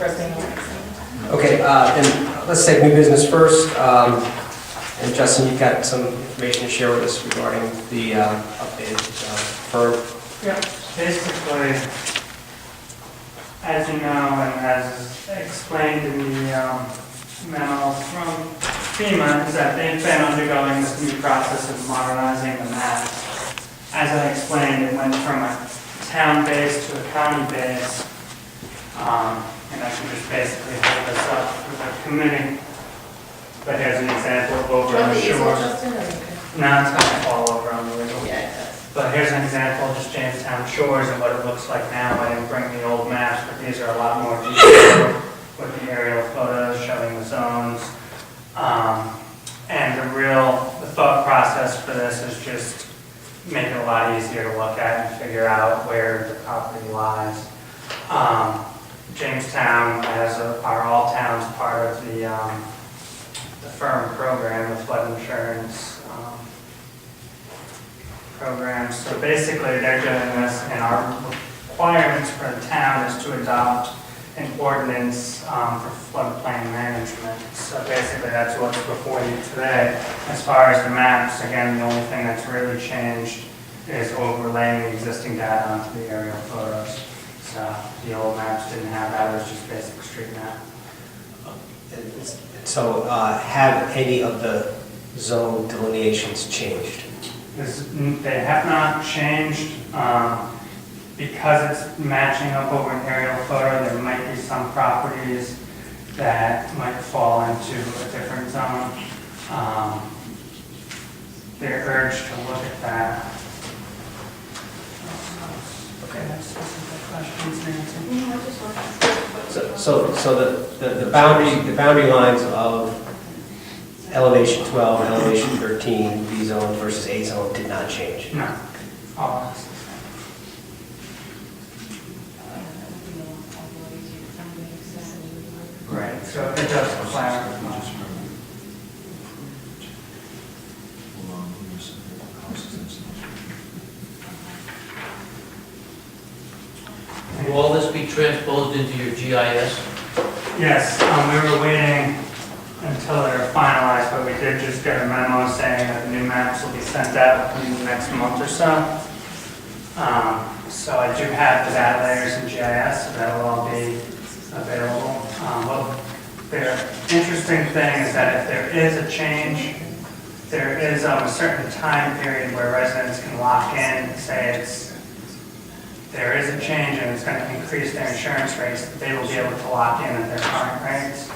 first thing. Okay, and let's take new business first. And Justin, you've got some information to share with us regarding the updated firm. Yeah, basically, as you know, and as explained in the memo from FEMA, is that they've been undergoing this new process of modernizing the map. As I explained, it went from a town base to a county base, and I can just basically hold this up with a committee. But here's an example over on the shore. No, it's going to fall over on the original. Yeah, it does. But here's an example of just Jamestown shores and what it looks like now. I didn't bring the old maps, but these are a lot more detailed with the aerial photos showing the zones. And the thought process for this is just make it a lot easier to look at and figure out where the property lies. Jamestown, as are all towns, part of the firm program, the flood insurance program. So basically they're doing this, and our requirements for the town is to adopt an ordinance for floodplain management. So basically that's what's before you today. As far as the maps, again, the only thing that's really changed is overlaying the existing data onto the aerial photos. So the old maps didn't have that, it was just basic street map. So have any of the zone delineations changed? They have not changed. Because it's matching up over an aerial photo, there might be some properties that might fall into a different zone. They're urged to look at that. Okay, that's specific questions, Nancy. So the boundary lines of elevation 12 and elevation 13, B zone versus A zone did not change? No. All of this. Right, so it does clarify. Will all this be transposed into your GIS? Yes, we were waiting until they were finalized, but we did just get a memo saying that the new maps will be sent out within the next month or so. So I do have the data layers in GIS, so that'll all be available. Well, the interesting thing is that if there is a change, there is a certain time period where residents can lock in and say there is a change and it's going to increase their insurance rates, they will be able to lock in at their current rates.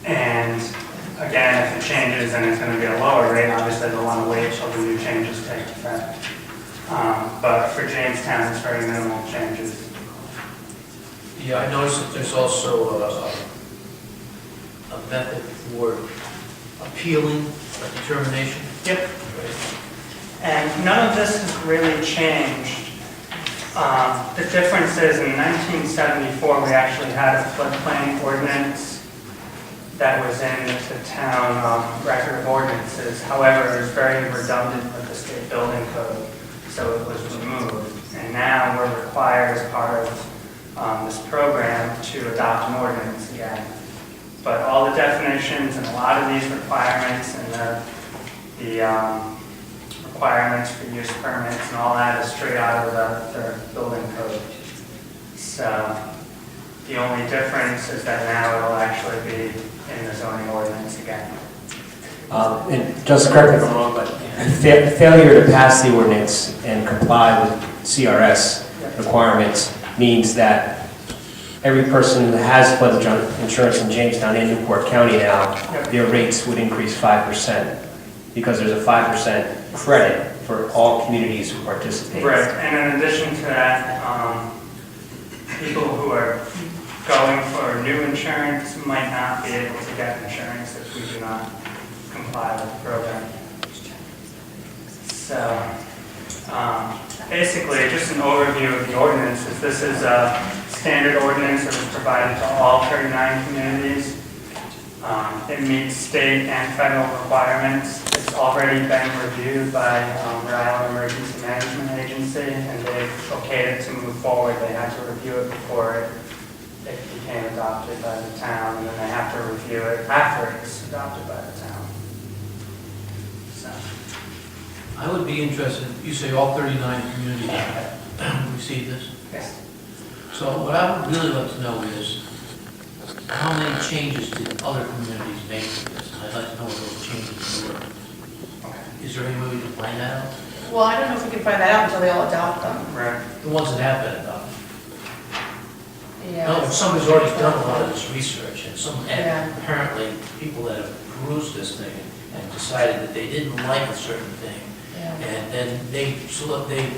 And again, if it changes and it's going to be a lower rate, obviously they'll want to wait until the new changes take effect. But for Jamestown, it's very minimal changes. Yeah, I noticed that there's also a method for appealing a determination. Yep. And none of this has really changed. The difference is in 1974, we actually had a floodplain ordinance that was in the town record of ordinances. However, it was very redundant with the state building code, so it was removed. And now we're required as part of this program to adopt an ordinance again. But all the definitions and a lot of these requirements and the requirements for use permits and all that is straight out of the building code. So the only difference is that now it'll actually be in the zoning ordinance again. And just correct me if I'm wrong, but failure to pass the ordinance and comply with CRS requirements means that every person that has flood insurance in Jamestown and Newport County now, their rates would increase 5% because there's a 5% credit for all communities who participate. Right, and in addition to that, people who are going for new insurance might not be able to get insurance if we do not comply with the program. So basically, just an overview of the ordinances. This is a standard ordinance that was provided to all 39 communities. It meets state and federal requirements. It's already been reviewed by Rhode Emergency Management Agency, and they've okayed it to move forward. They had to review it before it it became adopted by the town, and then they have to review it after it's adopted by the town. So, I would be interested, you say all 39 communities have received this? yes. So what I would really like to know is, how many changes did other communities make to this? I'd like to know what those changes were. Is there any way we can find that out? Well, I don't know if we can find that out until they all adopt them. Right. The ones that have been adopted. Yeah. No, somebody's already done a lot of this research, and Yeah. apparently, people that have perused this thing and decided that they didn't like a certain thing, Yeah. and then they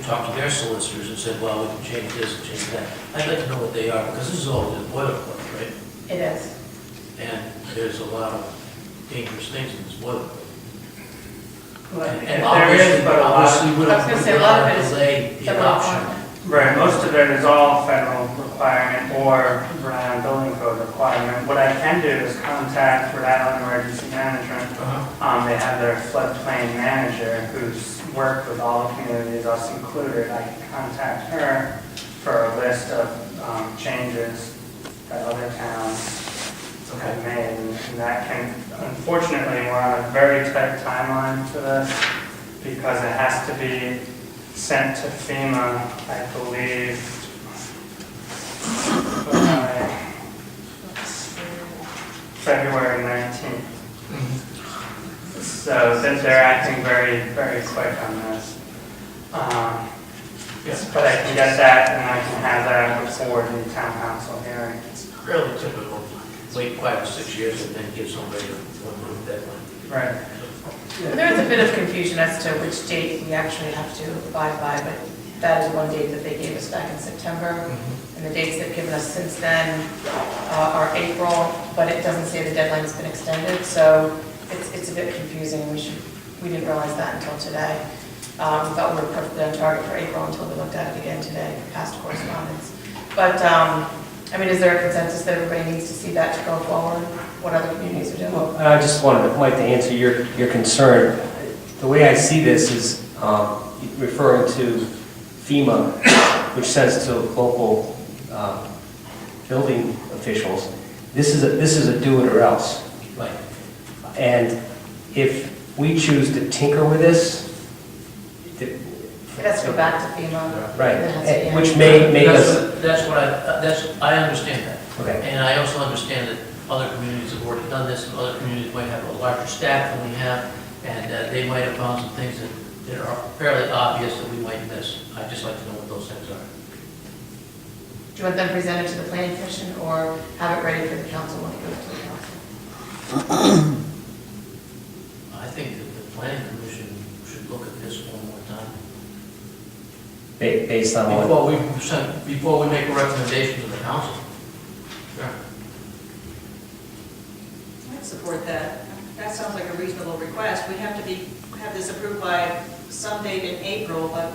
talked to their solicitors and said, well, we can change this and change that. I'd like to know what they are, because this is all just boilerplate, right? It is. And there's a lot of dangerous things in this boilerplate. And There obviously, is, but a lot obviously, we I was gonna say, a lot of it is delay the federal adoption. requirement. Right, most of it is all federal requirement or Rhode Island Building Code requirement. What I can do is contact Rhode Island Emergency Management. They have their floodplain manager who's worked with all the communities, us included. I can contact her for a list of changes that other towns have made. And that can, unfortunately, we're on a very tight timeline for this because it has to be sent to FEMA, I believe, by February 19th. So that they're acting very, very quick on this. But I can get that and I can have that before the town council hearing. It's fairly typical, wait 5 or 6 years and then give somebody one deadline. Right. There is a bit of confusion as to which date we actually have to abide by, but that is one date that they gave us back in September. And the dates they've given us since then are April, but it doesn't say the deadline's been extended, so it's a bit confusing. We didn't realize that until today. We thought we were perfectly on target for April until we looked at it again today, past correspondence. But, I mean, is there a consensus that everybody needs to see that to go forward? What other communities are doing? Well, I just wanted, Mike, to answer your concern. The way I see this is referring to FEMA, which sends to local building officials. This is a do it or else. Right. And if we choose to tinker with this, It has to go back to FEMA. right, It has to- yeah. which may make us, I understand that. okay. And I also understand that other communities have already done this, and other communities might have a larger staff than we have, and they might have found some things that are fairly obvious that we might miss. I'd just like to know what those things are. Do you want them presented to the planning commission or have it ready for the council when it goes to the council? I think that the planning commission should look at this one more time. Based on what? Before we make a recommendation to the council. Sure. I'd support that. That sounds like a reasonable request. We have to have this approved by some date in April, but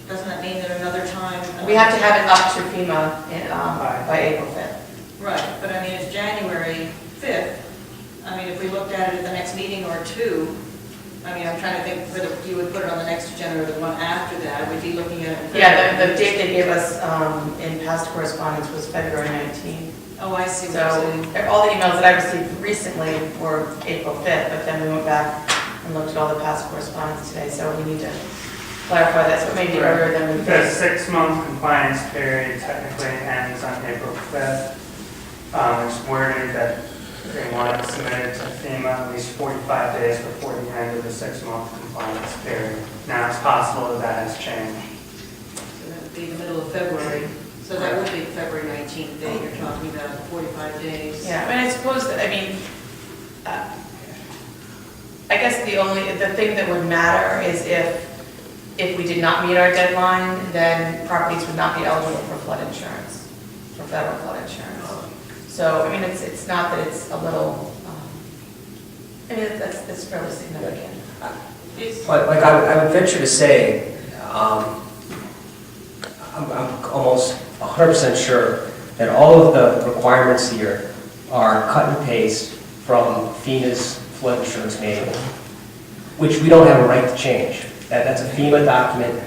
doesn't that mean that another time? We have to have it up to FEMA by April 5th. Right, but I mean, it's January 5th. I mean, if we looked at it at the next meeting or two, I mean, I'm trying to think whether you would put it on the next agenda or the one after that. We'd be looking at it. Yeah, the date they gave us in past correspondence was February 19th. Oh, I see what So you're saying. all the emails that I received recently were April 5th, but then we went back and looked at all the past correspondence today, so we need to clarify that, so maybe earlier than we The think. 6-month compliance period technically ends on April 5th. It's worded that they want it submitted to FEMA at least 45 days before the end of the 6-month compliance period. Now, it's possible that has changed. So that would be the middle of February. So that would be the February 19th date you're talking about, the 45 days. Yeah, I mean, I suppose that, I guess the thing that would matter is if we did not meet our deadline, then properties would not be eligible for flood insurance, for federal flood insurance. So, I mean, it's not that it's a little, I mean, that's fairly significant. Like I would venture to say, I'm almost 100% sure that all of the requirements here are cut and paste from FEMA's flood insurance manual, which we don't have a right to change. That's a FEMA document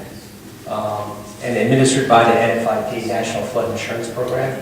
and administered by the NFIP, National Flood Insurance Program.